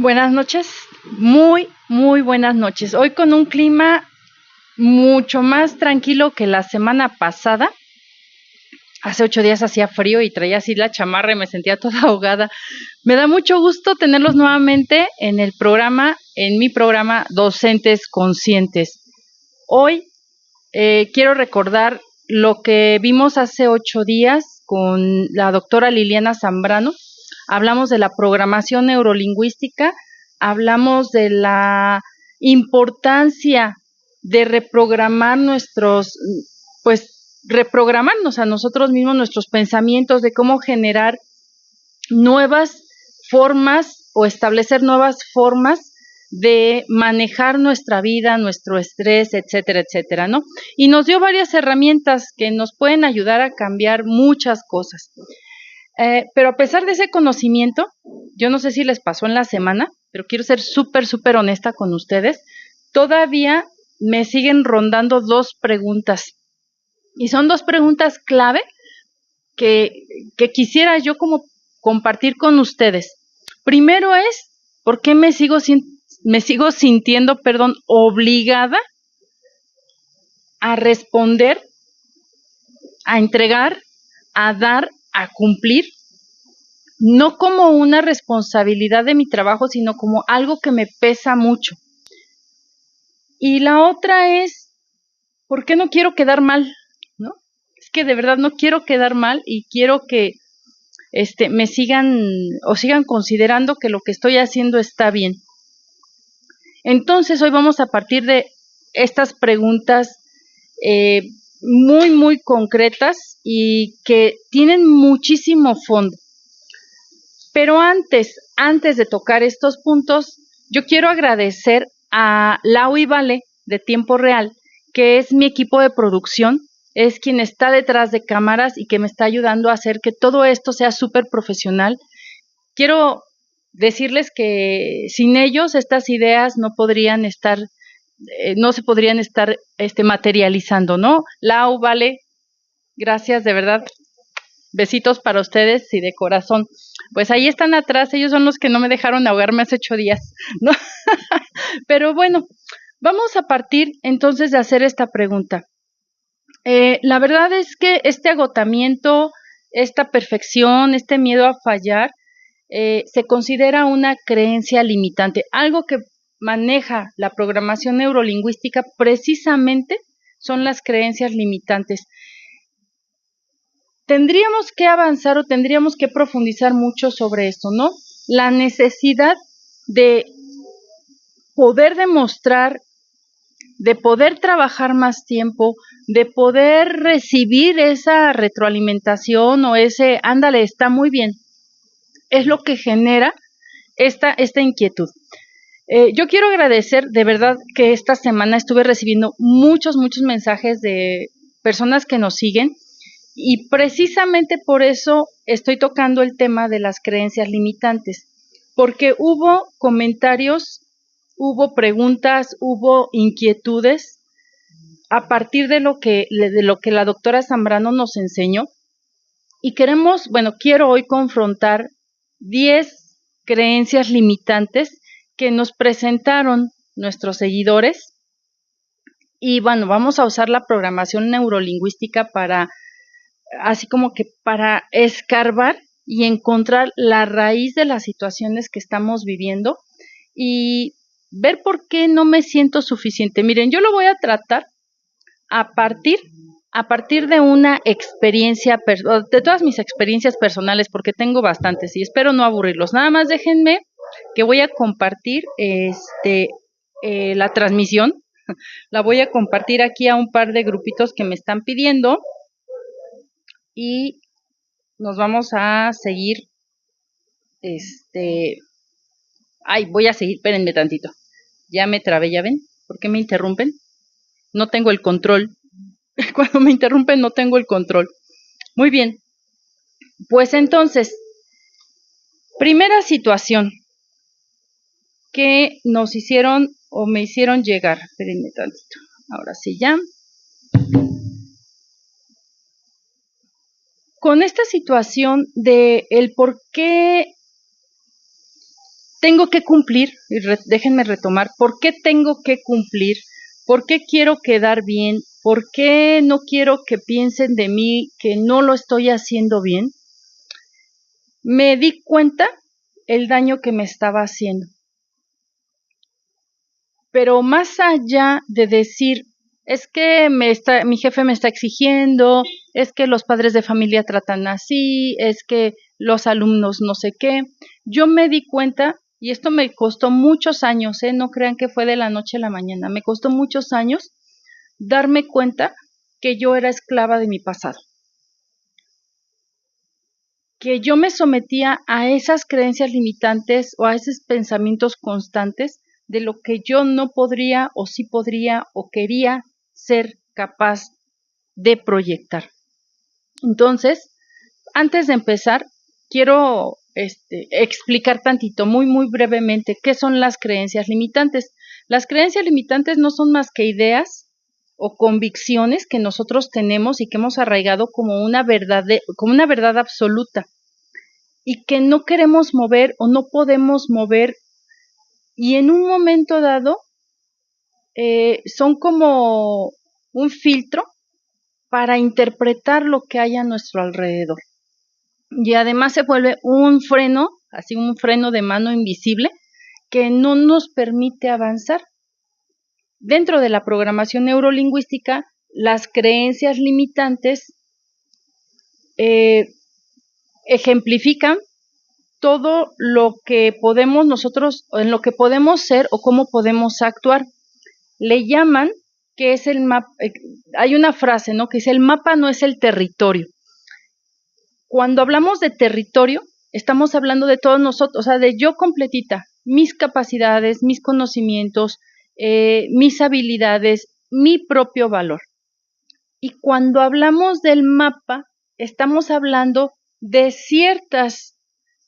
Buenas noches, muy buenas noches. Hoy con un clima mucho más tranquilo que la semana pasada. Hace 8 días hacía frío y traía así la chamarra y me sentía toda ahogada. Me da mucho gusto tenerlos nuevamente en mi programa Docentes Conscientes. Hoy quiero recordar lo que vimos hace 8 días con la doctora Liliana Zambrano. Hablamos de la programación neurolingüística, hablamos de la importancia de reprogramar reprogramarnos a nosotros mismos, nuestros pensamientos, de cómo generar nuevas formas o establecer nuevas formas de manejar nuestra vida, nuestro estrés, etcétera, etcétera, ¿no? Y nos dio varias herramientas que nos pueden ayudar a cambiar muchas cosas. Pero a pesar de ese conocimiento, yo no sé si les pasó en la semana, pero quiero ser súper honesta con ustedes, todavía me siguen rondando dos preguntas. Y son dos preguntas clave que quisiera yo como compartir con ustedes. Primero es, ¿por qué me sigo sintiendo, obligada a responder, a entregar, a dar, a cumplir, no como una responsabilidad de mi trabajo, sino como algo que me pesa mucho? Y la otra es, ¿por qué no quiero quedar mal? ¿No? Es que de verdad no quiero quedar mal y quiero que me sigan considerando que lo que estoy haciendo está bien. Entonces hoy vamos a partir de estas preguntas muy concretas y que tienen muchísimo fondo. Pero antes de tocar estos puntos, yo quiero agradecer a Lau y Vale de Tiempo Real, que es mi equipo de producción, es quien está detrás de cámaras y que me está ayudando a hacer que todo esto sea súper profesional. Quiero decirles que sin ellos estas ideas no se podrían estar materializando, ¿no? Lau, Vale, gracias, de verdad. Besitos para ustedes y de corazón. Pues ahí están atrás, ellos son los que no me dejaron ahogarme hace 8 días, ¿no? Pero bueno, vamos a partir entonces de hacer esta pregunta. La verdad es que este agotamiento, esta perfección, este miedo a fallar, se considera una creencia limitante. Algo que maneja la programación neurolingüística precisamente son las creencias limitantes. Tendríamos que avanzar o tendríamos que profundizar mucho sobre esto, ¿no? La necesidad de poder demostrar, de poder trabajar más tiempo, de poder recibir esa retroalimentación o ese, ándale, está muy bien, es lo que genera esta inquietud. Yo quiero agradecer de verdad que esta semana estuve recibiendo muchos mensajes de personas que nos siguen. Y precisamente por eso estoy tocando el tema de las creencias limitantes, porque hubo comentarios, hubo preguntas, hubo inquietudes a partir de lo que la doctora Zambrano nos enseñó. Y quiero hoy confrontar 10 creencias limitantes que nos presentaron nuestros seguidores. Y bueno, vamos a usar la programación neurolingüística para escarbar y encontrar la raíz de las situaciones que estamos viviendo y ver por qué no me siento suficiente. Miren, yo lo voy a tratar a partir de una experiencia, de todas mis experiencias personales, porque tengo bastantes y espero no aburrirlos. Nada más déjenme que voy a compartir la transmisión. La voy a compartir aquí a un par de grupitos que me están pidiendo. Y nos vamos a seguir, voy a seguir, espérenme tantito, ya me trabé, ¿ya ven? ¿Por qué me interrumpen? No tengo el control, cuando me interrumpen no tengo el control. Muy bien, pues entonces, primera situación que nos hicieron o me hicieron llegar, espérenme tantito, ahora sí ya. Con esta situación de el por qué tengo que cumplir, y déjenme retomar, ¿por qué tengo que cumplir? ¿Por qué quiero quedar bien? ¿Por qué no quiero que piensen de mí que no lo estoy haciendo bien? Me di cuenta el daño que me estaba haciendo. Pero más allá de decir, es que mi jefe me está exigiendo, es que los padres de familia tratan así, es que los alumnos no sé qué, yo me di cuenta, y esto me costó muchos años, no crean que fue de la noche a la mañana, me costó muchos años darme cuenta que yo era esclava de mi pasado, que yo me sometía a esas creencias limitantes o a esos pensamientos constantes de lo que yo no podría o sí podría o quería ser capaz de proyectar. Entonces, antes de empezar, quiero explicar tantito, muy brevemente, qué son las creencias limitantes. Las creencias limitantes no son más que ideas o convicciones que nosotros tenemos y que hemos arraigado como una verdad absoluta y que no queremos mover o no podemos mover, y en un momento dado son como un filtro para interpretar lo que hay a nuestro alrededor. Y además se vuelve un freno, así un freno de mano invisible, que no nos permite avanzar. Dentro de la programación neurolingüística, las creencias limitantes ejemplifican todo lo que podemos nosotros, en lo que podemos ser o cómo podemos actuar. Le llaman que es el mapa, hay una frase, ¿no?, que dice: el mapa no es el territorio. Cuando hablamos de territorio, estamos hablando de todos nosotros, o sea, de yo completita, mis capacidades, mis conocimientos, mis habilidades, mi propio valor. Y cuando hablamos del mapa, estamos hablando de ciertas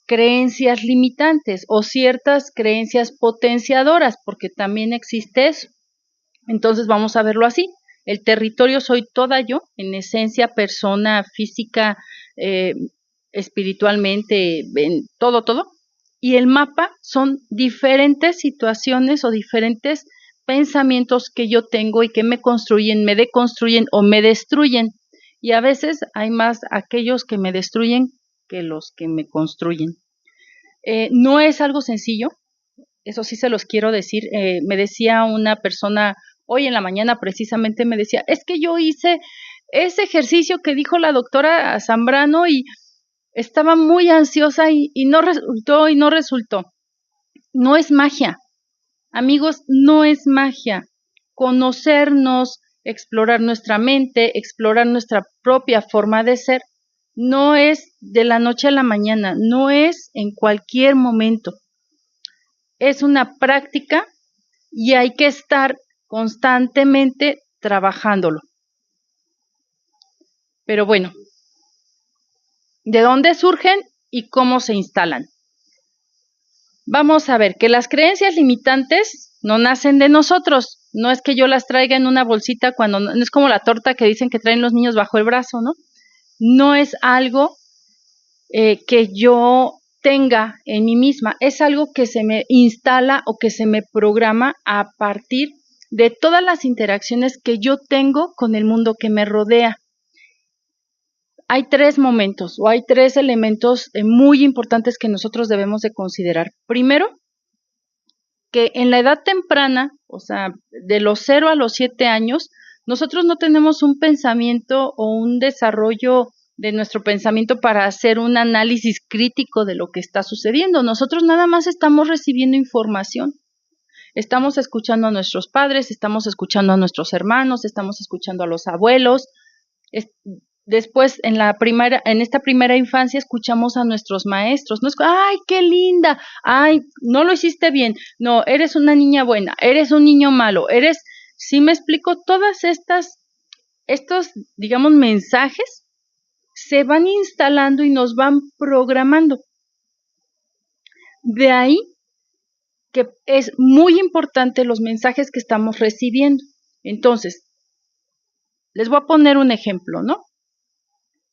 creencias limitantes o ciertas creencias potenciadoras, porque también existe eso. Entonces vamos a verlo así. El territorio soy toda yo, en esencia, persona, física, espiritualmente, en todo. Y el mapa son diferentes situaciones o diferentes pensamientos que yo tengo y que me construyen, me deconstruyen o me destruyen. Y a veces hay más aquellos que me destruyen que los que me construyen. No es algo sencillo, eso sí se los quiero decir. Me decía una persona hoy en la mañana, precisamente me decía: es que yo hice ese ejercicio que dijo la doctora Zambrano y estaba muy ansiosa y no resultó. No es magia, amigos, no es magia. Conocernos, explorar nuestra mente, explorar nuestra propia forma de ser, no es de la noche a la mañana, no es en cualquier momento. Es una práctica y hay que estar constantemente trabajándolo. Pero bueno, ¿de dónde surgen y cómo se instalan? Vamos a ver que las creencias limitantes no nacen de nosotros. No es que yo las traiga en una bolsita cuando no es como la torta que dicen que traen los niños bajo el brazo, ¿no? No es algo que yo tenga en mí misma, es algo que se me instala o que se me programa a partir de todas las interacciones que yo tengo con el mundo que me rodea. Hay tres momentos o hay tres elementos muy importantes que nosotros debemos de considerar. Primero, que en la edad temprana, o sea, de los 0 a los 7 años, nosotros no tenemos un pensamiento o un desarrollo de nuestro pensamiento para hacer un análisis crítico de lo que está sucediendo. Nosotros nada más estamos recibiendo información. Estamos escuchando a nuestros padres, estamos escuchando a nuestros hermanos, estamos escuchando a los abuelos. Después, en esta primera infancia, escuchamos a nuestros maestros. No es, ¡ay, qué linda! ¡Ay, no lo hiciste bien! No, eres una niña buena, eres un niño malo, ¿sí me explico? Todas estos, digamos, mensajes se van instalando y nos van programando. De ahí que es muy importante los mensajes que estamos recibiendo. Entonces, les voy a poner un ejemplo, ¿no?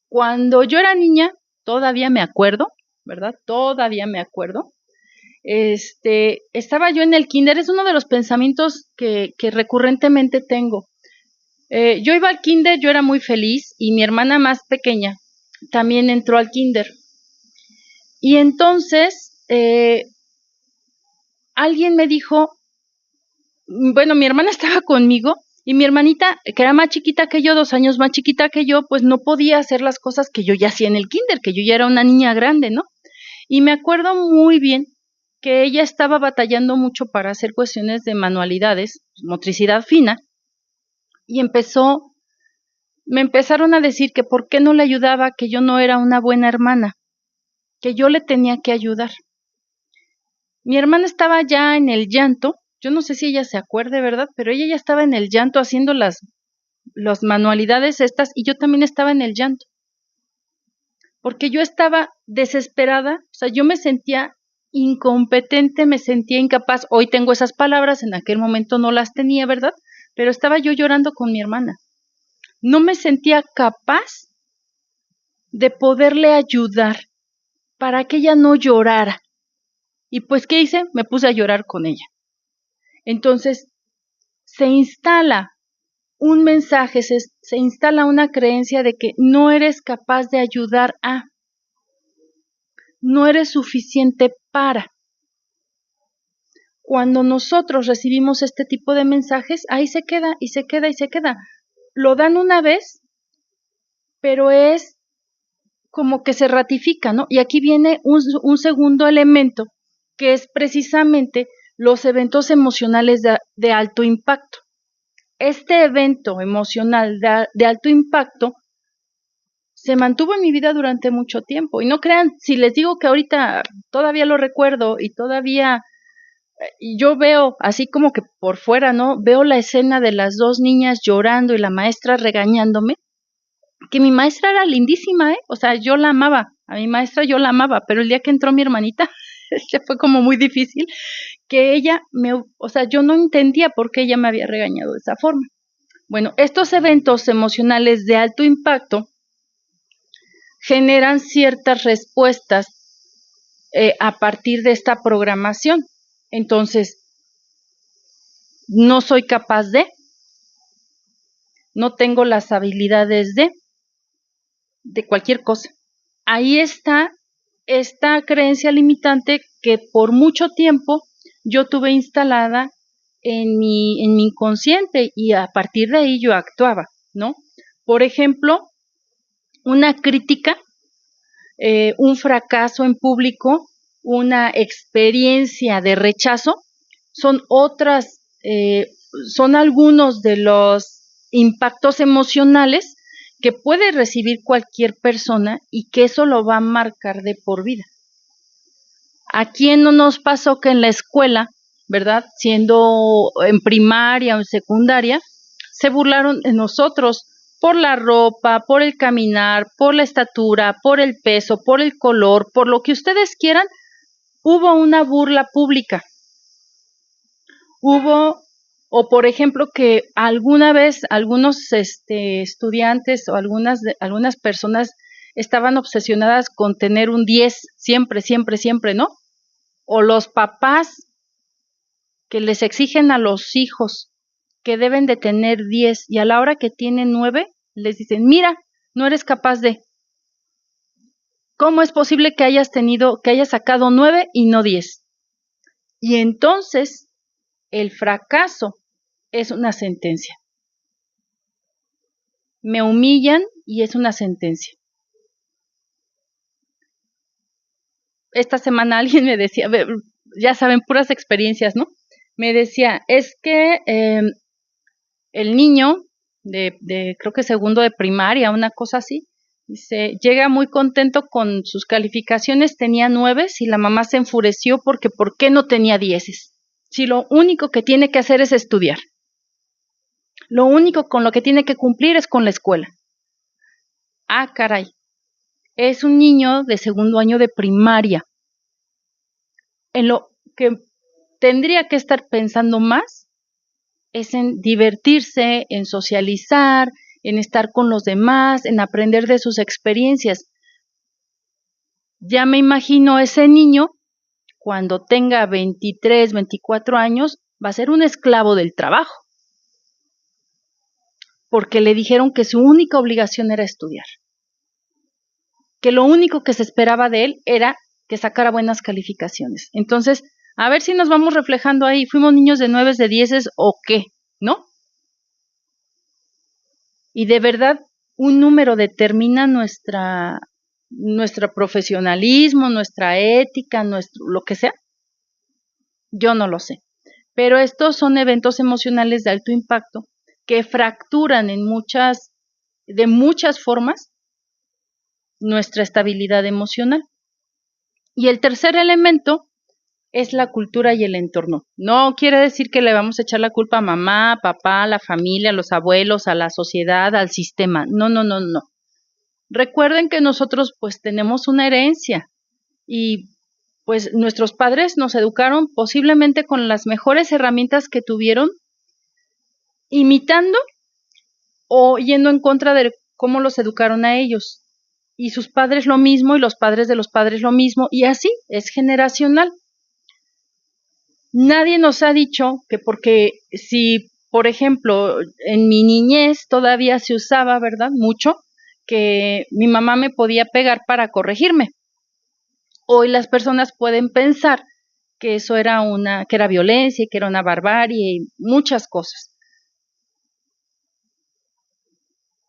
Cuando yo era niña, todavía me acuerdo, ¿verdad? Todavía me acuerdo Estaba yo en el kinder, es uno de los pensamientos que recurrentemente tengo. Yo iba al kinder, yo era muy feliz y mi hermana más pequeña también entró al kinder. Y entonces alguien me dijo, bueno, mi hermana estaba conmigo y mi hermanita, que era más chiquita que yo, 2 años más chiquita que yo, pues no podía hacer las cosas que yo ya hacía en el kinder, que yo ya era una niña grande, ¿no? Y me acuerdo muy bien que ella estaba batallando mucho para hacer cuestiones de manualidades, motricidad fina, y me empezaron a decir que por qué no le ayudaba, que yo no era una buena hermana, que yo le tenía que ayudar. Mi hermana estaba ya en el llanto, yo no sé si ella se acuerde, ¿verdad? Pero ella ya estaba en el llanto haciendo las manualidades estas y yo también estaba en el llanto. Porque yo estaba desesperada, o sea, yo me sentía incompetente, me sentía incapaz. Hoy tengo esas palabras, en aquel momento no las tenía, ¿verdad? Pero estaba yo llorando con mi hermana. No me sentía capaz de poderle ayudar para que ella no llorara. Y pues, ¿qué hice? Me puse a llorar con ella. Entonces, se instala un mensaje, se instala una creencia de que no eres capaz de ayudar a, no eres suficiente para. Cuando nosotros recibimos este tipo de mensajes, ahí se queda y se queda y se queda. Lo dan una vez, pero es como que se ratifica, ¿no? Y aquí viene un segundo elemento, que es precisamente los eventos emocionales de alto impacto. Este evento emocional de alto impacto se mantuvo en mi vida durante mucho tiempo. Y no crean, si les digo que ahorita todavía lo recuerdo y todavía yo veo, así como que por fuera, ¿no? Veo la escena de las 2 niñas llorando y la maestra regañándome, que mi maestra era lindísima, ¿eh? O sea, yo la amaba, a mi maestra yo la amaba, pero el día que entró mi hermanita, fue como muy difícil, que o sea, yo no entendía por qué ella me había regañado de esa forma. Bueno, estos eventos emocionales de alto impacto generan ciertas respuestas a partir de esta programación. Entonces, no soy capaz no tengo las habilidades de cualquier cosa. Ahí está esta creencia limitante que por mucho tiempo yo tuve instalada en mi inconsciente y a partir de ahí yo actuaba, ¿no? Por ejemplo, una crítica, un fracaso en público, una experiencia de rechazo, son algunos de los impactos emocionales que puede recibir cualquier persona y que eso lo va a marcar de por vida. ¿A quién no nos pasó que en la escuela, verdad, siendo en primaria o en secundaria, se burlaron de nosotros por la ropa, por el caminar, por la estatura, por el peso, por el color, por lo que ustedes quieran? Hubo una burla pública. O por ejemplo, que alguna vez algunos estudiantes o algunas personas estaban obsesionadas con tener un 10 siempre, siempre, siempre, ¿no? O los papás que les exigen a los hijos que deben de tener 10 y a la hora que tienen 9 les dicen, mira, no eres capaz de. ¿Cómo es posible que hayas sacado 9 y no 10? Y entonces el fracaso es una sentencia. Me humillan y es una sentencia. Esta semana alguien me decía, ya saben, puras experiencias, ¿no? Me decía, es que el niño de creo que segundo de primaria, una cosa así, dice, llega muy contento con sus calificaciones, tenía 9 y la mamá se enfureció porque ¿por qué no tenía 10? Si lo único que tiene que hacer es estudiar. Lo único con lo que tiene que cumplir es con la escuela. Ah, caray. Es un niño de segundo año de primaria. En lo que tendría que estar pensando más es en divertirse, en socializar, en estar con los demás, en aprender de sus experiencias. Ya me imagino ese niño cuando tenga 23, 24 años, va a ser un esclavo del trabajo, porque le dijeron que su única obligación era estudiar, que lo único que se esperaba de él era que sacara buenas calificaciones. Entonces, a ver si nos vamos reflejando ahí, ¿fuimos niños de 9, de 10 o qué? ¿No? Y de verdad, un número determina nuestro profesionalismo, nuestra ética, lo que sea. Yo no lo sé. Pero estos son eventos emocionales de alto impacto que fracturan de muchas formas nuestra estabilidad emocional. Y el tercer elemento es la cultura y el entorno. No quiere decir que le vamos a echar la culpa a mamá, papá, a la familia, a los abuelos, a la sociedad, al sistema. No, no, no, no. Recuerden que nosotros pues tenemos una herencia y pues nuestros padres nos educaron posiblemente con las mejores herramientas que tuvieron, imitando o yendo en contra de cómo los educaron a ellos. Y sus padres lo mismo y los padres de los padres lo mismo y así es generacional. Nadie nos ha dicho que porque si, por ejemplo, en mi niñez todavía se usaba, ¿verdad? Mucho, que mi mamá me podía pegar para corregirme. Hoy las personas pueden pensar que eso que era violencia, que era una barbarie y muchas cosas.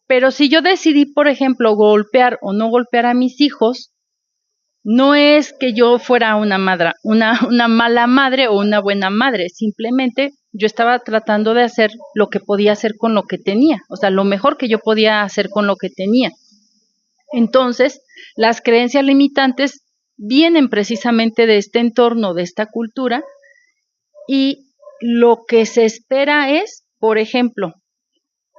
Pero si yo decidí, por ejemplo, golpear o no golpear a mis hijos, no es que yo fuera una mala madre o una buena madre, simplemente yo estaba tratando de hacer lo que podía hacer con lo que tenía, o sea, lo mejor que yo podía hacer con lo que tenía. Entonces, las creencias limitantes vienen precisamente de este entorno, de esta cultura, y lo que se espera es, por ejemplo,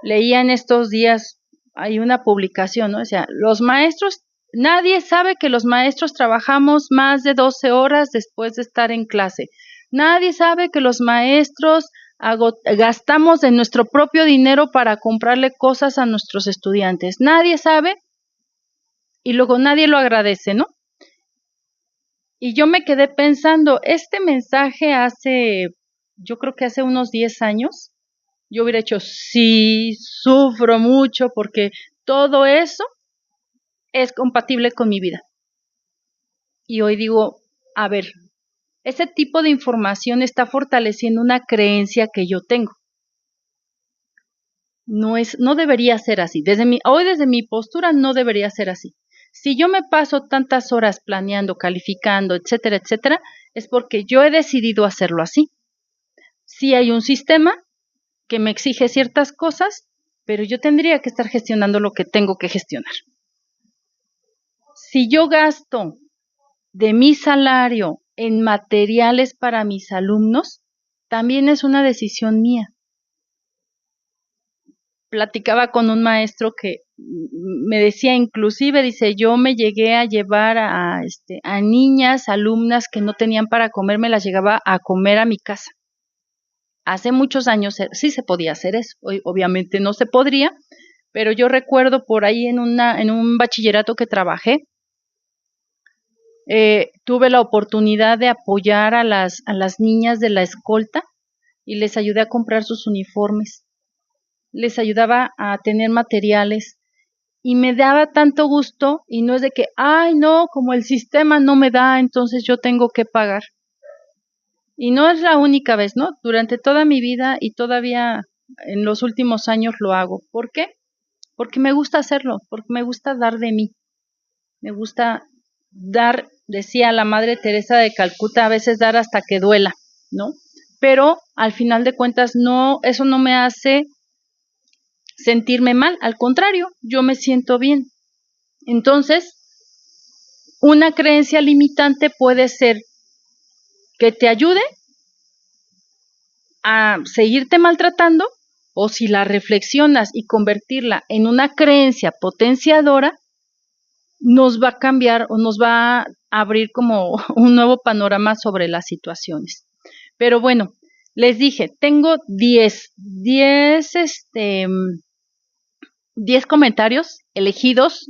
leía en estos días, hay una publicación, ¿no? O sea, los maestros, nadie sabe que los maestros trabajamos más de 12 horas después de estar en clase. Nadie sabe que los maestros gastamos de nuestro propio dinero para comprarle cosas a nuestros estudiantes. Nadie sabe y luego nadie lo agradece, ¿no? Y yo me quedé pensando, este mensaje yo creo que hace unos 10 años, yo hubiera hecho, sí, sufro mucho porque todo eso es compatible con mi vida. Y hoy digo, a ver, ese tipo de información está fortaleciendo una creencia que yo tengo. No debería ser así. Desde mi postura no debería ser así. Si yo me paso tantas horas planeando, calificando, etcétera, etcétera, es porque yo he decidido hacerlo así. Sí hay un sistema que me exige ciertas cosas, pero yo tendría que estar gestionando lo que tengo que gestionar. Si yo gasto de mi salario en materiales para mis alumnos, también es una decisión mía. Platicaba con un maestro que me decía, inclusive, dice, yo me llegué a llevar a niñas, alumnas que no tenían para comer, me las llegaba a comer a mi casa. Hace muchos años sí se podía hacer eso, hoy obviamente no se podría, pero yo recuerdo por ahí en un bachillerato que trabajé, tuve la oportunidad de apoyar a las niñas de la escolta y les ayudé a comprar sus uniformes, les ayudaba a tener materiales y me daba tanto gusto y no es de que, ay no, como el sistema no me da, entonces yo tengo que pagar. Y no es la única vez, ¿no? Durante toda mi vida y todavía en los últimos años lo hago. ¿Por qué? Porque me gusta hacerlo, porque me gusta dar de mí. Me gusta dar, decía la Madre Teresa de Calcuta, a veces dar hasta que duela, ¿no? Pero al final de cuentas eso no me hace sentirme mal, al contrario, yo me siento bien. Entonces, una creencia limitante puede ser que te ayude a seguirte maltratando, o si la reflexionas y convertirla en una creencia potenciadora, nos va a cambiar o nos va a abrir como un nuevo panorama sobre las situaciones. Pero bueno, les dije, tengo 10 comentarios elegidos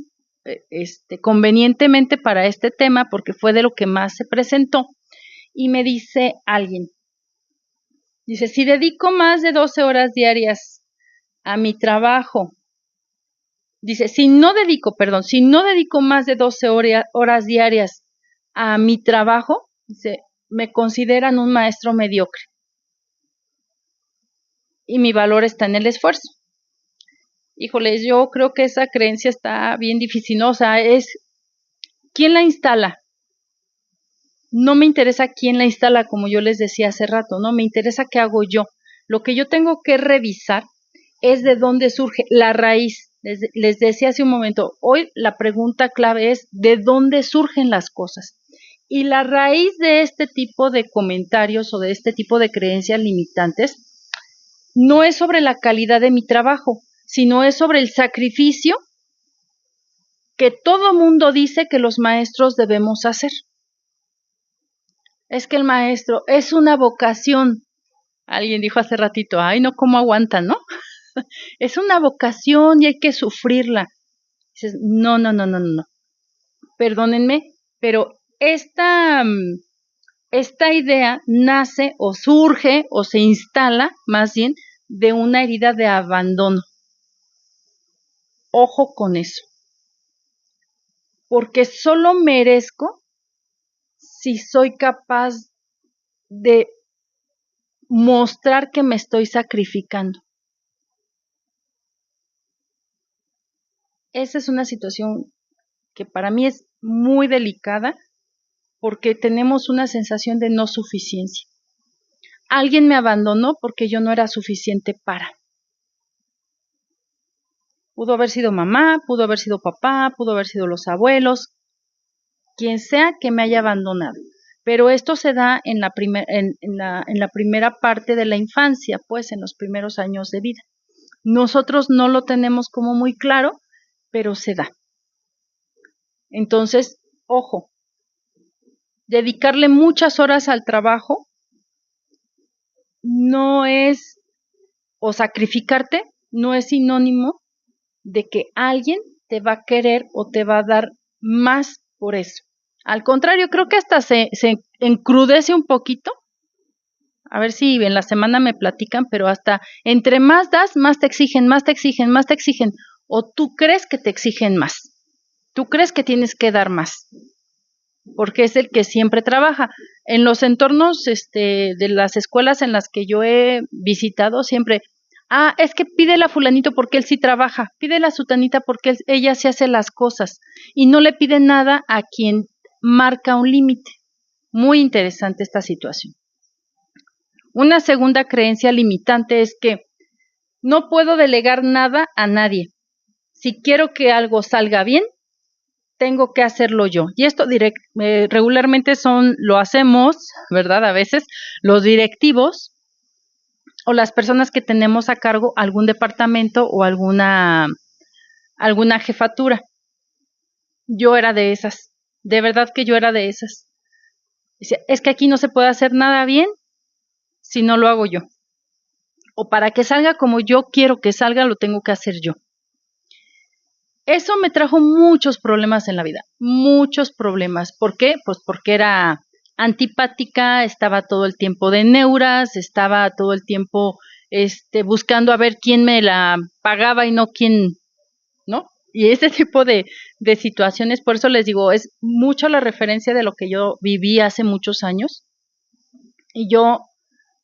convenientemente para este tema porque fue de lo que más se presentó. y me dice alguien, dice, si dedico más de 12 horas diarias a mi trabajo, dice, si no dedico más de 12 horas diarias a mi trabajo, dice, me consideran un maestro mediocre. Y mi valor está en el esfuerzo. Híjole, yo creo que esa creencia está bien difícil, ¿no? O sea, ¿quién la instala? No me interesa quién la instala, como yo les decía hace rato, ¿no? Me interesa qué hago yo. Lo que yo tengo que revisar es de dónde surge la raíz. Les decía hace un momento, hoy la pregunta clave es ¿de dónde surgen las cosas? Y la raíz de este tipo de comentarios o de este tipo de creencias limitantes no es sobre la calidad de mi trabajo, sino es sobre el sacrificio que todo mundo dice que los maestros debemos hacer. Es que el maestro es una vocación. Alguien dijo hace ratito, ay, no, cómo aguantan, ¿no? Es una vocación y hay que sufrirla. Dices, no. Perdónenme, pero esta idea nace o surge o se instala, más bien, de una herida de abandono. Ojo con eso. Porque solo merezco si soy capaz de mostrar que me estoy sacrificando. Esa es una situación que para mí es muy delicada porque tenemos una sensación de no suficiencia. Alguien me abandonó porque yo no era suficiente para. Pudo haber sido mamá, pudo haber sido papá, pudo haber sido los abuelos, quien sea que me haya abandonado. Pero esto se da en la primera parte de la infancia, pues en los primeros años de vida. Nosotros no lo tenemos como muy claro, pero se da. Entonces, ojo, dedicarle muchas horas al trabajo no es, o sacrificarte, no es sinónimo de que alguien te va a querer o te va a dar más por eso. Al contrario, creo que hasta se encrudece un poquito. A ver si en la semana me platican, pero hasta entre más das, más te exigen. O tú crees que te exigen más. Tú crees que tienes que dar más. Porque es el que siempre trabaja. En los entornos de las escuelas en las que yo he visitado, siempre, es que pídele a fulanito porque él sí trabaja, pídele a sutanita porque ella sí hace las cosas, y no le pide nada a quien marca un límite. Muy interesante esta situación. Una segunda creencia limitante es que no puedo delegar nada a nadie. Si quiero que algo salga bien, tengo que hacerlo yo. Y esto regularmente lo hacemos, ¿verdad? A veces los directivos o las personas que tenemos a cargo algún departamento o alguna jefatura. Yo era de esas. De verdad que yo era de esas. Es que aquí no se puede hacer nada bien si no lo hago yo. O para que salga como yo quiero que salga, lo tengo que hacer yo. Eso me trajo muchos problemas en la vida, muchos problemas. ¿Por qué? Pues porque era antipática, estaba todo el tiempo de neuras, estaba todo el tiempo buscando a ver quién me la pagaba y no quién, ¿no? Y ese tipo de situaciones, por eso les digo, es mucho la referencia de lo que yo viví hace muchos años. Y yo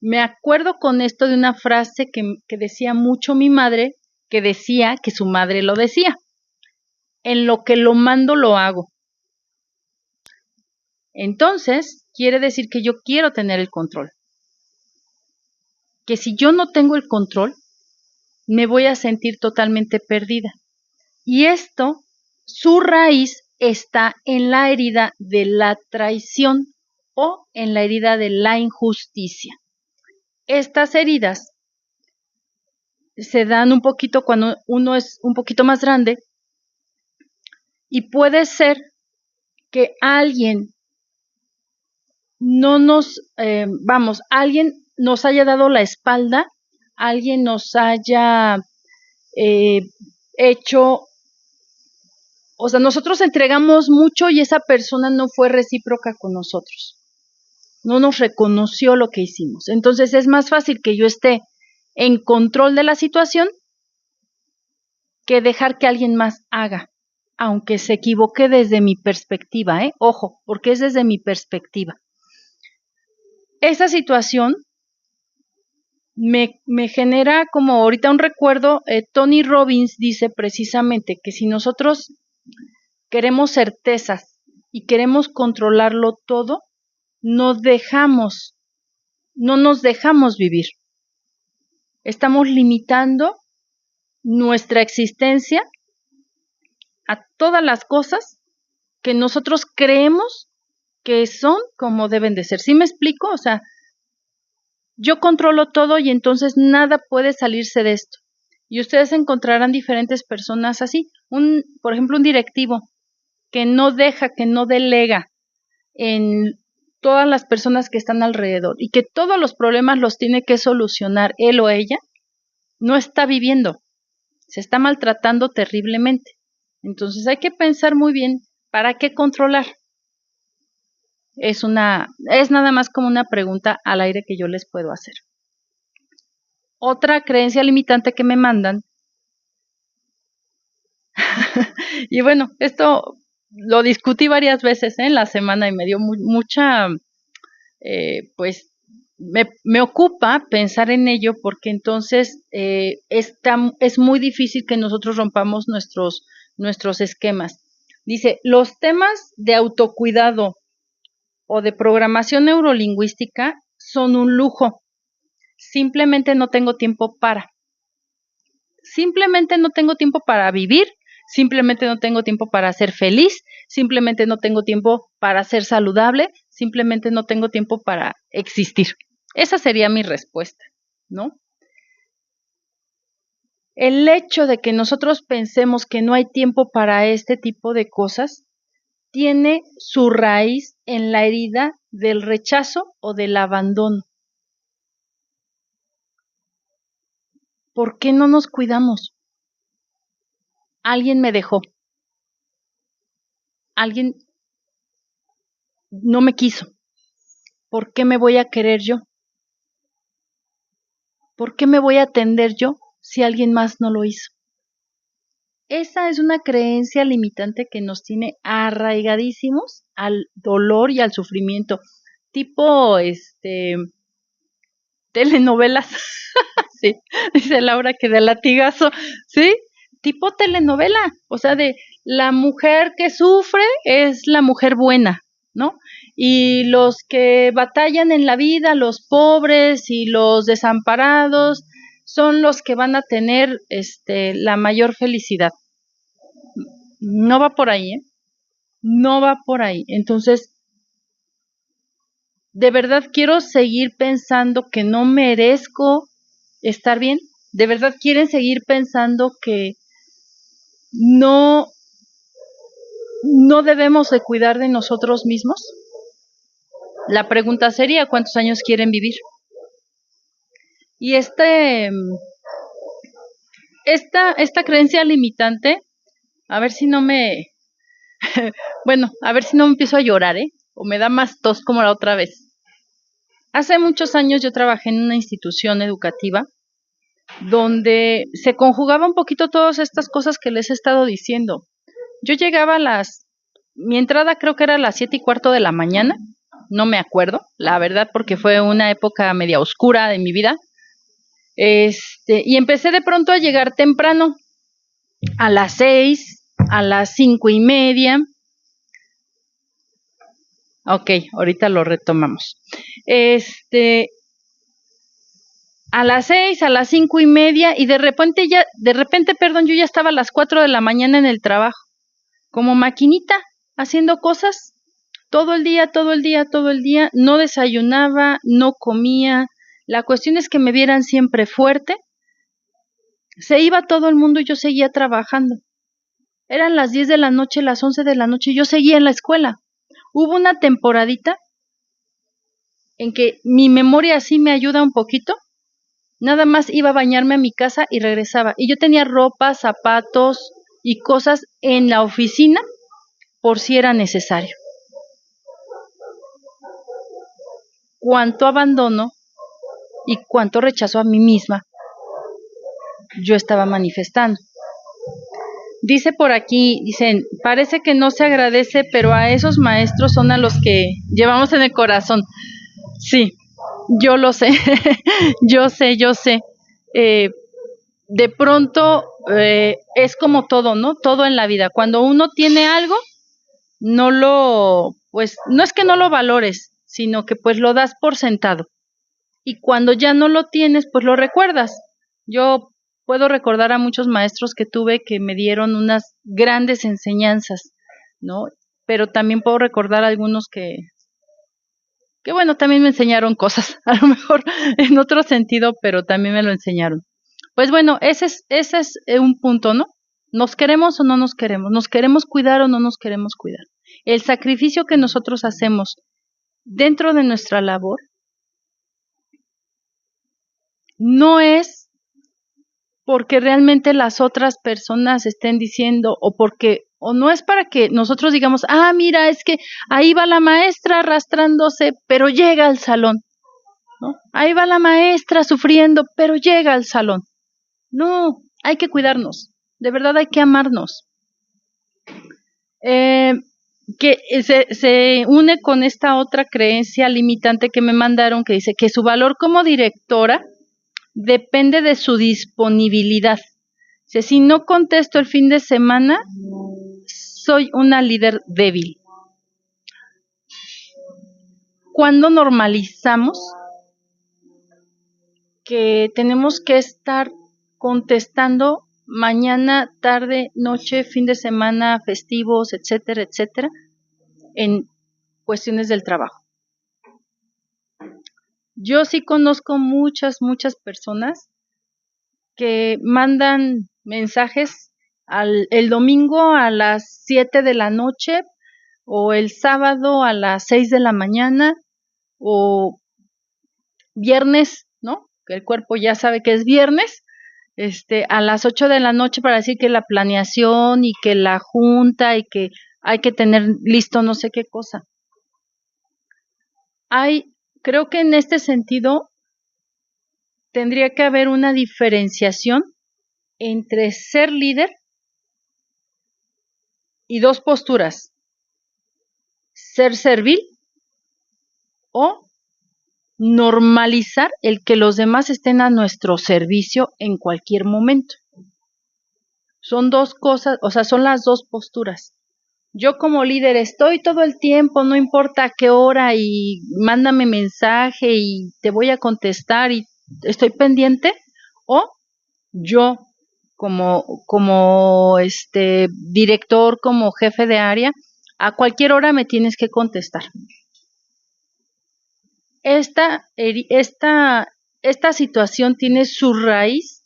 me acuerdo con esto de una frase que decía mucho mi madre, que decía que su madre lo decía. En lo que lo mando, lo hago. Entonces, quiere decir que yo quiero tener el control. Que si yo no tengo el control, me voy a sentir totalmente perdida. Y esto, su raíz está en la herida de la traición o en la herida de la injusticia. Estas heridas se dan un poquito cuando uno es un poquito más grande y puede ser que alguien alguien nos haya dado la espalda, alguien nos haya hecho, nosotros entregamos mucho y esa persona no fue recíproca con nosotros. no nos reconoció lo que hicimos. Entonces es más fácil que yo esté en control de la situación que dejar que alguien más haga, aunque se equivoque desde mi perspectiva, ojo, porque es desde mi perspectiva. Esa situación me genera como ahorita un recuerdo. Tony Robbins dice precisamente que si nosotros queremos certezas y queremos controlarlo todo, no nos dejamos vivir. Estamos limitando nuestra existencia a todas las cosas que nosotros creemos que son como deben de ser. ¿Sí me explico? O sea, yo controlo todo y entonces nada puede salirse de esto. Y ustedes encontrarán diferentes personas así. Por ejemplo, un directivo que no deja, que no delega en todas las personas que están alrededor y que todos los problemas los tiene que solucionar él o ella, no está viviendo, se está maltratando terriblemente. Entonces hay que pensar muy bien para qué controlar. Es nada más como una pregunta al aire que yo les puedo hacer. Otra creencia limitante que me mandan, y bueno, esto lo discutí varias veces en la semana y me dio mucha, pues, me ocupa pensar en ello porque entonces es muy difícil que nosotros rompamos nuestros esquemas. Dice, los temas de autocuidado o de programación neurolingüística son un lujo. Simplemente no tengo tiempo para. Simplemente no tengo tiempo para vivir, simplemente no tengo tiempo para ser feliz, simplemente no tengo tiempo para ser saludable, simplemente no tengo tiempo para existir. Esa sería mi respuesta, ¿no? El hecho de que nosotros pensemos que no hay tiempo para este tipo de cosas tiene su raíz en la herida del rechazo o del abandono. ¿Por qué no nos cuidamos? Alguien me dejó. Alguien no me quiso. ¿Por qué me voy a querer yo? ¿Por qué me voy a atender yo si alguien más no lo hizo? Esa es una creencia limitante que nos tiene arraigadísimos al dolor y al sufrimiento, tipo telenovelas. Sí, dice Laura que de latigazo, ¿sí? Tipo telenovela, o sea, de la mujer que sufre es la mujer buena, ¿no? Y los que batallan en la vida, los pobres y los desamparados, son los que van a tener la mayor felicidad. No va por ahí, no va por ahí. Entonces, ¿de verdad quiero seguir pensando que no merezco estar bien? ¿De verdad quieren seguir pensando que no debemos de cuidar de nosotros mismos? La pregunta sería, ¿cuántos años quieren vivir? Y esta creencia limitante, a ver si no me, bueno, a ver si no me empiezo a llorar, o me da más tos como la otra vez. Hace muchos años yo trabajé en una institución educativa donde se conjugaba un poquito todas estas cosas que les he estado diciendo. Yo llegaba mi entrada creo que era a las 7:15 de la mañana, no me acuerdo, la verdad, porque fue una época media oscura de mi vida. Y empecé de pronto a llegar temprano, a las 6, a las 5:30. Ok, ahorita lo retomamos. A las 6, a las 5:30, y de repente, yo ya estaba a las 4 de la mañana en el trabajo, como maquinita, haciendo cosas, todo el día, no desayunaba, no comía. La cuestión es que me vieran siempre fuerte. Se iba todo el mundo y yo seguía trabajando. Eran las 10 de la noche, las 11 de la noche, y yo seguía en la escuela. Hubo una temporadita en que mi memoria sí me ayuda un poquito. Nada más iba a bañarme a mi casa y regresaba. Y yo tenía ropa, zapatos y cosas en la oficina por si era necesario. cuánto abandono y cuánto rechazo a mí misma yo estaba manifestando. Dice por aquí, dicen, parece que no se agradece, pero a esos maestros son a los que llevamos en el corazón. Sí, yo lo sé, yo sé. De pronto es como todo, ¿no? Todo en la vida. Cuando uno tiene algo, pues no es que no lo valores, sino que pues lo das por sentado. Y cuando ya no lo tienes, pues lo recuerdas. Yo puedo recordar a muchos maestros que tuve que me dieron unas grandes enseñanzas, ¿no? Pero también puedo recordar a algunos que bueno, también me enseñaron cosas, a lo mejor en otro sentido, pero también me lo enseñaron. Pues bueno, ese es un punto, ¿no? ¿Nos queremos o no nos queremos? ¿Nos queremos cuidar o no nos queremos cuidar? El sacrificio que nosotros hacemos dentro de nuestra labor no es porque realmente las otras personas estén diciendo o no es para que nosotros digamos, mira, es que ahí va la maestra arrastrándose, pero llega al salón, ¿no? Ahí va la maestra sufriendo, pero llega al salón. No, hay que cuidarnos, de verdad hay que amarnos. Que se une con esta otra creencia limitante que me mandaron que dice que su valor como directora depende de su disponibilidad. Si no contesto el fin de semana, soy una líder débil. Cuando normalizamos que tenemos que estar contestando mañana, tarde, noche, fin de semana, festivos, etcétera, etcétera, en cuestiones del trabajo. Yo sí conozco muchas personas que mandan mensajes el domingo a las 7 de la noche o el sábado a las 6 de la mañana o viernes, ¿no? Que el cuerpo ya sabe que es viernes, a las 8 de la noche para decir que la planeación y que la junta y que hay que tener listo no sé qué cosa. Creo que en este sentido tendría que haber una diferenciación entre ser líder y dos posturas, ser servil o normalizar el que los demás estén a nuestro servicio en cualquier momento. Son dos cosas, o sea, son las dos posturas. Yo como líder estoy todo el tiempo, no importa qué hora y mándame mensaje y te voy a contestar y estoy pendiente, o yo como director, como jefe de área, a cualquier hora me tienes que contestar. Esta situación tiene su raíz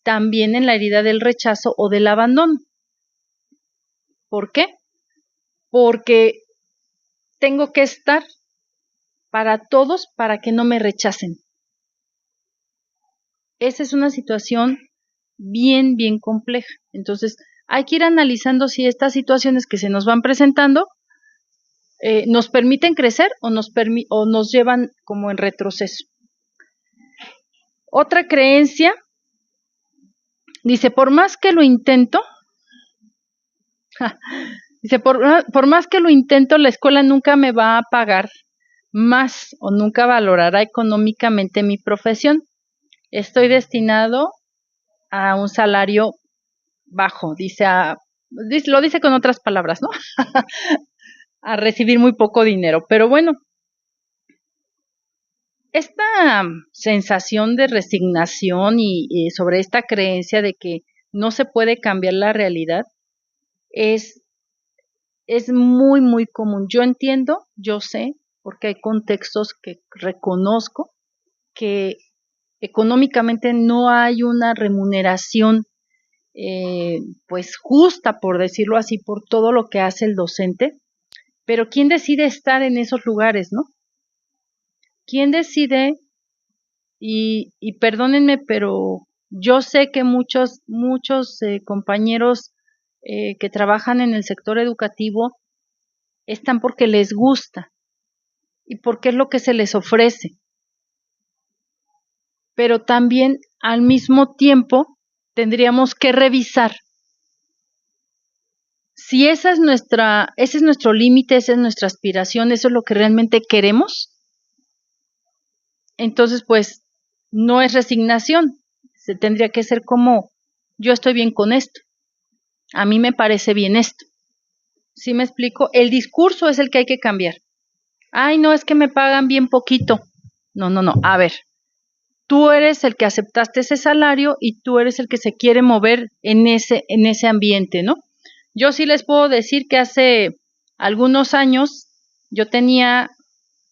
también en la herida del rechazo o del abandono. ¿Por qué? Porque tengo que estar para todos para que no me rechacen. Esa es una situación bien compleja. Entonces, hay que ir analizando si estas situaciones que se nos van presentando nos permiten crecer o nos llevan como en retroceso. Otra creencia dice, por más que lo intento, por más que lo intento, la escuela nunca me va a pagar más o nunca valorará económicamente mi profesión. Estoy destinado a un salario bajo, lo dice con otras palabras, ¿no? A recibir muy poco dinero, pero bueno, esta sensación de resignación y sobre esta creencia de que no se puede cambiar la realidad es muy común. Yo entiendo, yo sé, porque hay contextos que reconozco que económicamente no hay una remuneración pues justa, por decirlo así, por todo lo que hace el docente, pero ¿quién decide estar en esos lugares, no? ¿Quién decide? Y perdónenme, pero yo sé que muchos compañeros que trabajan en el sector educativo están porque les gusta y porque es lo que se les ofrece. Pero también al mismo tiempo tendríamos que revisar si ese es nuestro límite, esa es nuestra aspiración, eso es lo que realmente queremos. Entonces, pues, no es resignación, se tendría que ser como, yo estoy bien con esto, a mí me parece bien esto. ¿Sí me explico? El discurso es el que hay que cambiar. Ay, no, es que me pagan bien poquito. No, a ver, tú eres el que aceptaste ese salario y tú eres el que se quiere mover en ese ambiente, ¿no? Yo sí les puedo decir que hace algunos años yo tenía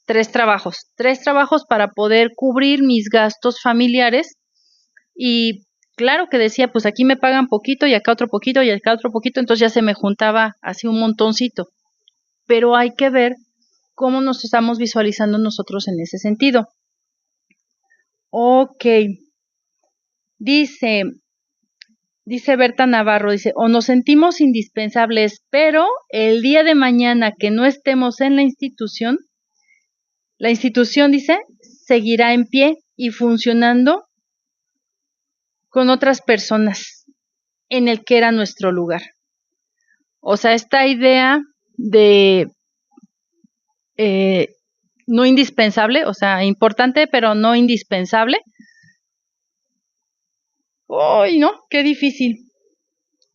tres trabajos para poder cubrir mis gastos familiares y claro que decía, pues aquí me pagan poquito y acá otro poquito y acá otro poquito, entonces ya se me juntaba así un montoncito. Pero hay que ver cómo nos estamos visualizando nosotros en ese sentido. Ok, dice Berta Navarro, dice, o nos sentimos indispensables, pero el día de mañana que no estemos en la institución, dice, seguirá en pie y funcionando con otras personas en el que era nuestro lugar. O sea, esta idea de no indispensable, o sea, importante pero no indispensable. ¡Ay, no! ¡Qué difícil!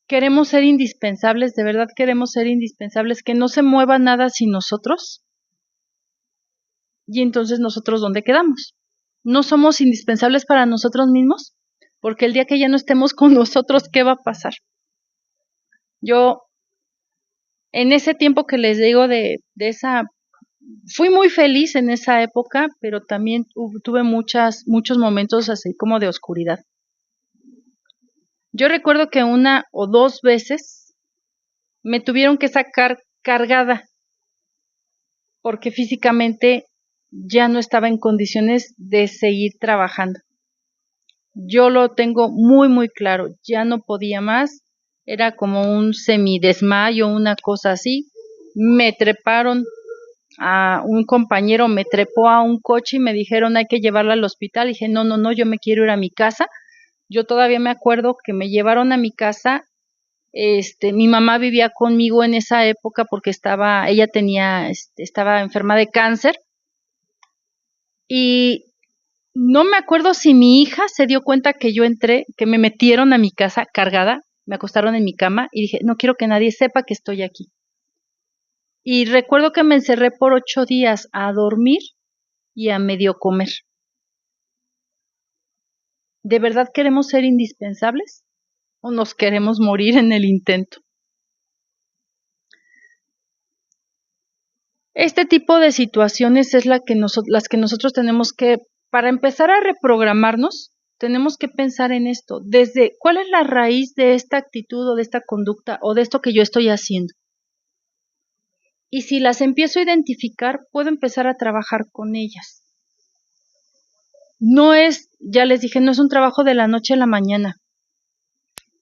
Queremos ser indispensables, de verdad queremos ser indispensables, que no se mueva nada sin nosotros. Y entonces nosotros, ¿dónde quedamos? ¿No somos indispensables para nosotros mismos? Porque el día que ya no estemos con nosotros, ¿qué va a pasar? Yo, en ese tiempo que les digo fui muy feliz en esa época, pero también tuve muchos momentos así como de oscuridad. Yo recuerdo que 1 o 2 veces me tuvieron que sacar cargada porque físicamente ya no estaba en condiciones de seguir trabajando. Yo lo tengo muy claro, ya no podía más, era como un semidesmayo, una cosa así. Me treparon a un compañero, me trepó a un coche y me dijeron hay que llevarla al hospital. Y dije, no, yo me quiero ir a mi casa. Yo todavía me acuerdo que me llevaron a mi casa. Mi mamá vivía conmigo en esa época porque estaba enferma de cáncer. Y no me acuerdo si mi hija se dio cuenta que yo entré, que me metieron a mi casa cargada, me acostaron en mi cama y dije, no quiero que nadie sepa que estoy aquí. Y recuerdo que me encerré por 8 días a dormir y a medio comer. ¿De verdad queremos ser indispensables o nos queremos morir en el intento? Este tipo de situaciones es las que nosotros tenemos que, para empezar a reprogramarnos, tenemos que pensar en esto, desde cuál es la raíz de esta actitud o de esta conducta o de esto que yo estoy haciendo. Y si las empiezo a identificar, puedo empezar a trabajar con ellas. No es, ya les dije, no es un trabajo de la noche a la mañana.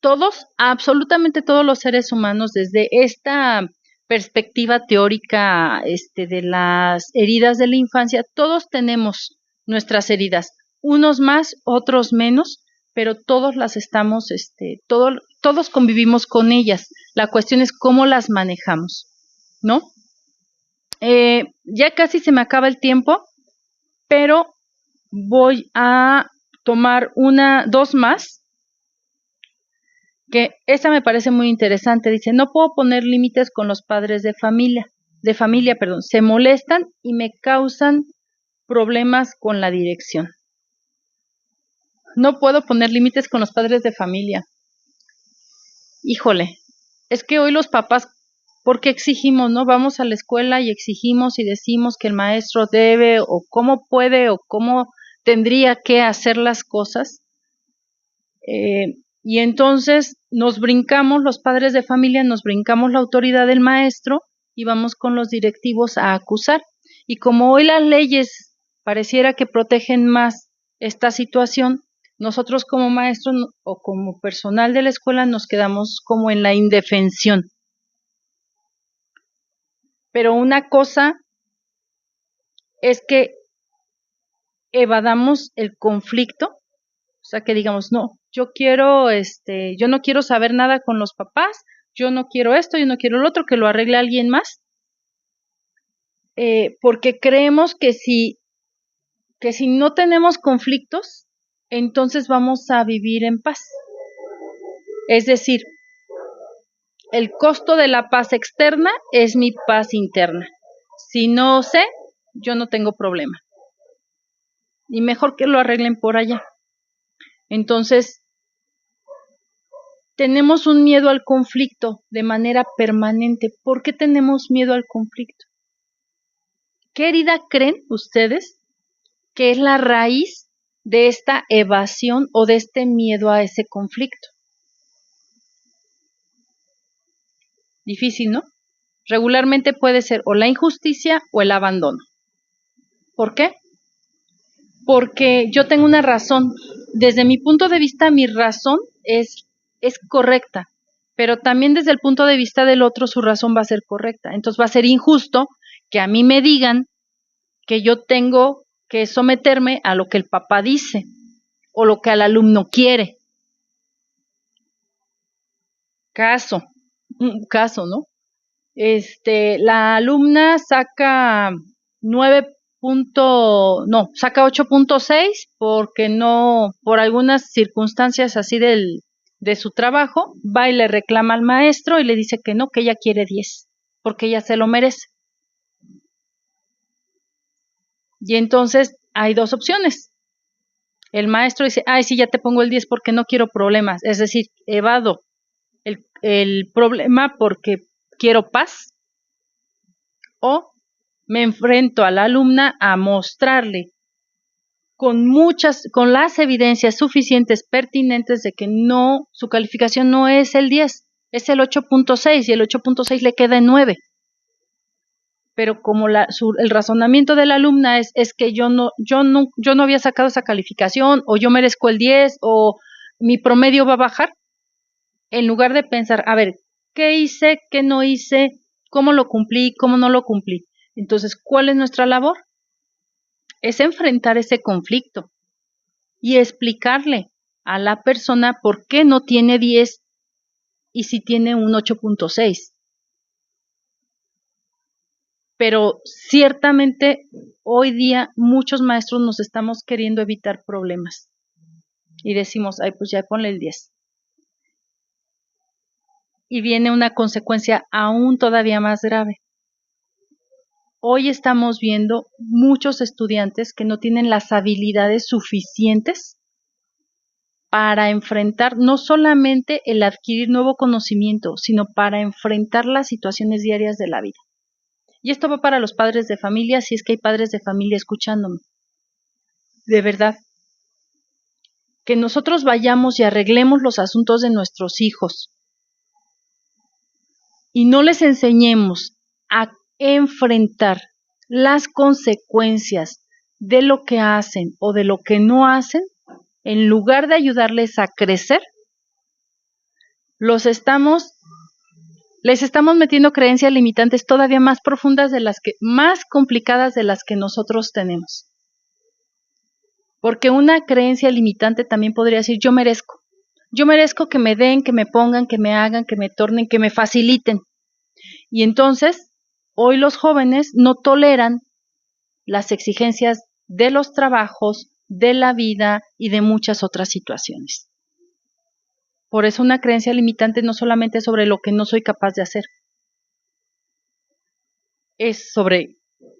Todos, absolutamente todos los seres humanos, desde esta perspectiva teórica de las heridas de la infancia, todos tenemos nuestras heridas, unos más, otros menos, pero todos las estamos, todos convivimos con ellas. La cuestión es cómo las manejamos, ¿no? Ya casi se me acaba el tiempo, pero voy a tomar 2 más, que esta me parece muy interesante. Dice, no puedo poner límites con los padres de familia, se molestan y me causan problemas con la dirección. No puedo poner límites con los padres de familia. Híjole, es que hoy los papás, ¿por qué exigimos, no? Vamos a la escuela y exigimos y decimos que el maestro debe o cómo puede o cómo tendría que hacer las cosas. Y entonces los padres de familia, nos brincamos la autoridad del maestro y vamos con los directivos a acusar. Y como hoy las leyes pareciera que protegen más esta situación, nosotros como maestros o como personal de la escuela nos quedamos como en la indefensión. Pero una cosa es que evadamos el conflicto, o sea, que digamos, no, yo no quiero saber nada con los papás, yo no quiero esto, yo no quiero lo otro, que lo arregle alguien más, porque creemos que si no tenemos conflictos, entonces vamos a vivir en paz. Es decir, el costo de la paz externa es mi paz interna. Si no sé, yo no tengo problema. Y mejor que lo arreglen por allá. Entonces, tenemos un miedo al conflicto de manera permanente. ¿Por qué tenemos miedo al conflicto? ¿Qué herida creen ustedes que es la raíz de esta evasión o de este miedo a ese conflicto? Difícil, ¿no? Regularmente puede ser o la injusticia o el abandono. ¿Por qué? Porque yo tengo una razón. Desde mi punto de vista, mi razón es correcta, pero también desde el punto de vista del otro, su razón va a ser correcta. Entonces va a ser injusto que a mí me digan que yo tengo que someterme a lo que el papá dice o lo que el alumno quiere. Caso, ¿no? La alumna saca 8.6 porque no, por algunas circunstancias así de su trabajo, va y le reclama al maestro y le dice que no, que ella quiere 10, porque ella se lo merece. Y entonces hay dos opciones. El maestro dice, ay, sí, ya te pongo el 10 porque no quiero problemas. Es decir, evado el problema porque quiero paz. O me enfrento a la alumna a mostrarle con las evidencias suficientes, pertinentes de que no, su calificación no es el 10, es el 8.6 y el 8.6 le queda en 9. Pero como el razonamiento de la alumna es que yo no había sacado esa calificación, o yo merezco el 10, o mi promedio va a bajar, en lugar de pensar, a ver, ¿qué hice? ¿Qué no hice? ¿Cómo lo cumplí? ¿Cómo no lo cumplí? Entonces, ¿cuál es nuestra labor? Es enfrentar ese conflicto y explicarle a la persona por qué no tiene 10 y si tiene un 8.6. Pero ciertamente hoy día muchos maestros nos estamos queriendo evitar problemas y decimos, ay, pues ya ponle el 10. Y viene una consecuencia aún todavía más grave. Hoy estamos viendo muchos estudiantes que no tienen las habilidades suficientes para enfrentar no solamente el adquirir nuevo conocimiento, sino para enfrentar las situaciones diarias de la vida. Y esto va para los padres de familia, si es que hay padres de familia escuchándome. De verdad, que nosotros vayamos y arreglemos los asuntos de nuestros hijos y no les enseñemos a enfrentar las consecuencias de lo que hacen o de lo que no hacen, en lugar de ayudarles a crecer, les estamos metiendo creencias limitantes todavía más profundas más complicadas de las que nosotros tenemos. Porque una creencia limitante también podría decir, yo merezco que me den, que me pongan, que me hagan, que me tornen, que me faciliten. Y entonces, hoy los jóvenes no toleran las exigencias de los trabajos, de la vida y de muchas otras situaciones. Por eso una creencia limitante no solamente es sobre lo que no soy capaz de hacer, es sobre,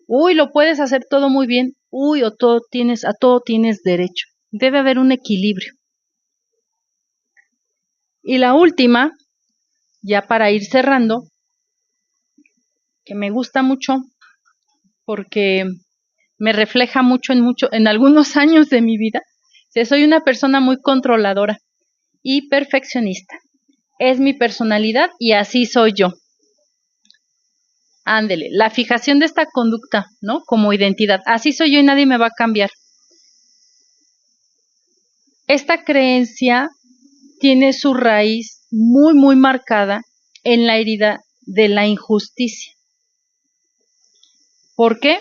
lo puedes hacer todo muy bien, a todo tienes derecho. Debe haber un equilibrio. Y la última, ya para ir cerrando, que me gusta mucho porque me refleja mucho en algunos años de mi vida, soy una persona muy controladora y perfeccionista. Es mi personalidad y así soy yo. Ándele, la fijación de esta conducta, ¿no? Como identidad. Así soy yo y nadie me va a cambiar. Esta creencia tiene su raíz muy, muy marcada en la herida de la injusticia. ¿Por qué?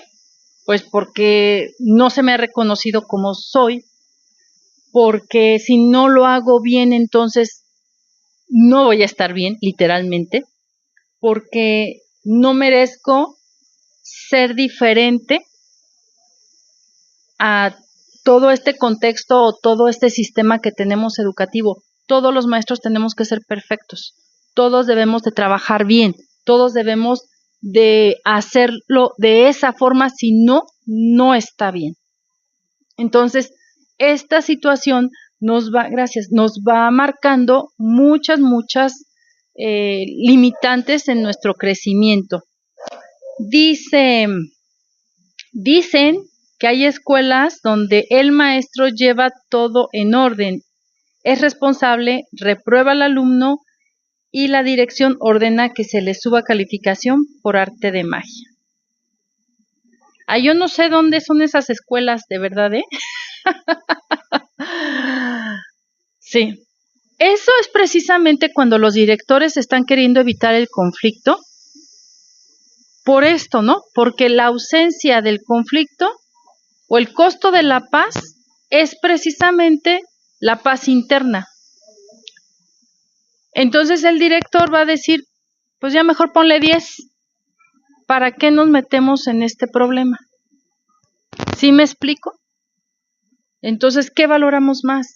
Pues porque no se me ha reconocido como soy, porque si no lo hago bien, entonces no voy a estar bien, literalmente, porque no merezco ser diferente a todo este contexto o todo este sistema que tenemos educativo. Todos los maestros tenemos que ser perfectos, todos debemos de trabajar bien, todos debemos de hacerlo de esa forma, si no, no está bien. Entonces, esta situación nos va marcando muchas limitantes en nuestro crecimiento. Dicen que hay escuelas donde el maestro lleva todo en orden, es responsable, reprueba al alumno y la dirección ordena que se le suba calificación por arte de magia. Yo no sé dónde son esas escuelas, de verdad, ¿eh? Sí. Eso es precisamente cuando los directores están queriendo evitar el conflicto. Por esto, ¿no? Porque la ausencia del conflicto o el costo de la paz es precisamente la paz interna. Entonces el director va a decir, pues ya mejor ponle 10. ¿Para qué nos metemos en este problema? ¿Sí me explico? Entonces, ¿qué valoramos más?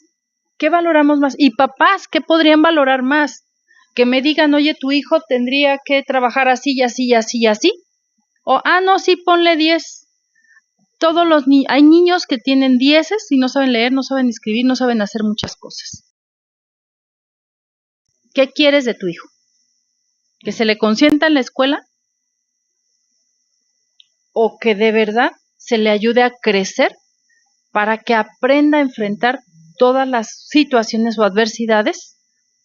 ¿Qué valoramos más? Y papás, ¿qué podrían valorar más? Que me digan, oye, tu hijo tendría que trabajar así y así y así y así. O, no, sí, ponle 10. Hay niños que tienen 10 y no saben leer, no saben escribir, no saben hacer muchas cosas. ¿Qué quieres de tu hijo? ¿Que se le consienta en la escuela? ¿O que de verdad se le ayude a crecer para que aprenda a enfrentar todas las situaciones o adversidades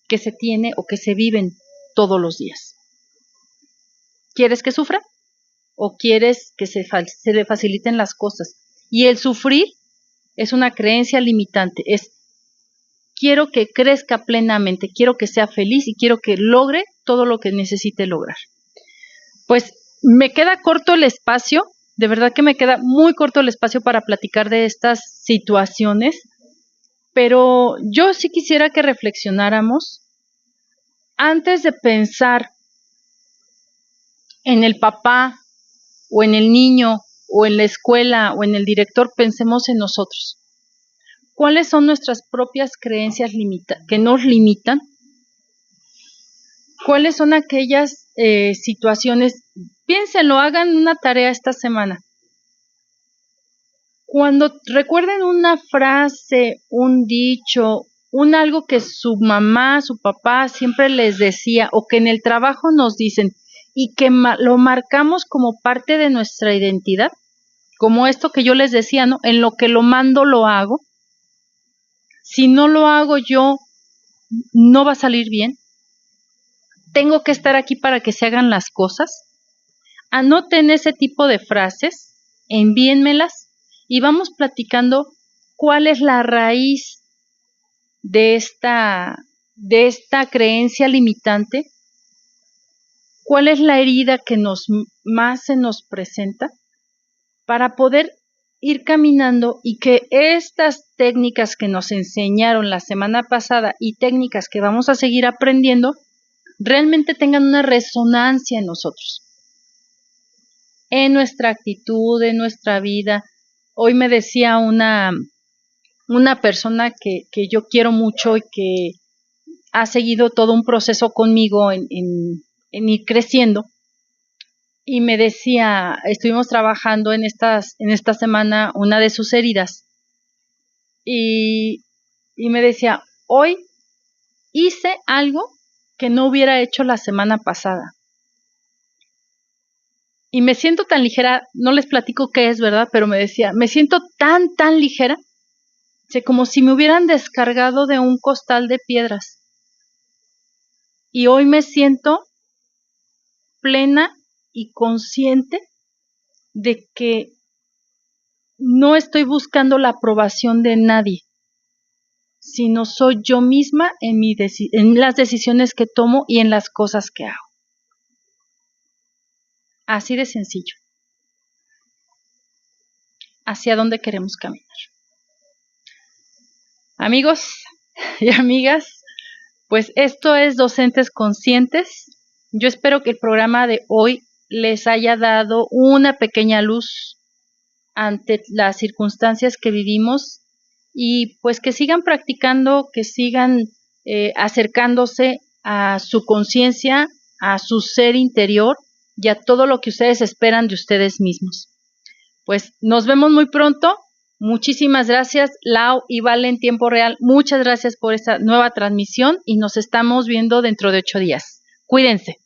que se tiene o que se viven todos los días? ¿Quieres que sufra? ¿O quieres que se le faciliten las cosas? Y el sufrir es una creencia limitante, quiero que crezca plenamente, quiero que sea feliz y quiero que logre todo lo que necesite lograr. Pues me queda corto el espacio, de verdad que me queda muy corto el espacio para platicar de estas situaciones, pero yo sí quisiera que reflexionáramos antes de pensar en el papá o en el niño o en la escuela o en el director, pensemos en nosotros. ¿Cuáles son nuestras propias creencias que nos limitan? ¿Cuáles son aquellas situaciones? Piénsenlo, hagan una tarea esta semana. Cuando recuerden una frase, un dicho, algo que su mamá, su papá siempre les decía o que en el trabajo nos dicen y que lo marcamos como parte de nuestra identidad, como esto que yo les decía, ¿no? En lo que lo mando, lo hago. Si no lo hago yo, no va a salir bien. Tengo que estar aquí para que se hagan las cosas. Anoten ese tipo de frases, envíenmelas y vamos platicando cuál es la raíz de esta creencia limitante, cuál es la herida que más se nos presenta para poder ir caminando y que estas técnicas que nos enseñaron la semana pasada y técnicas que vamos a seguir aprendiendo realmente tengan una resonancia en nosotros, en nuestra actitud, en nuestra vida. Hoy me decía una persona que yo quiero mucho y que ha seguido todo un proceso conmigo en ir creciendo, y me decía, estuvimos trabajando en esta semana una de sus heridas, y me decía, hoy hice algo que no hubiera hecho la semana pasada. Y me siento tan ligera, no les platico qué es, ¿verdad? Pero me decía, me siento tan ligera, como si me hubieran descargado de un costal de piedras. Y hoy me siento plena y consciente de que no estoy buscando la aprobación de nadie, sino soy yo misma en las decisiones que tomo y en las cosas que hago. Así de sencillo. hacia dónde queremos caminar. Amigos y amigas, pues esto es Docentes Conscientes. Yo espero que el programa de hoy les haya dado una pequeña luz ante las circunstancias que vivimos y pues que sigan practicando, que sigan acercándose a su conciencia, a su ser interior y a todo lo que ustedes esperan de ustedes mismos. Pues nos vemos muy pronto. Muchísimas gracias, Lau y Vale en tiempo real. Muchas gracias por esta nueva transmisión y nos estamos viendo dentro de 8 días. Cuídense.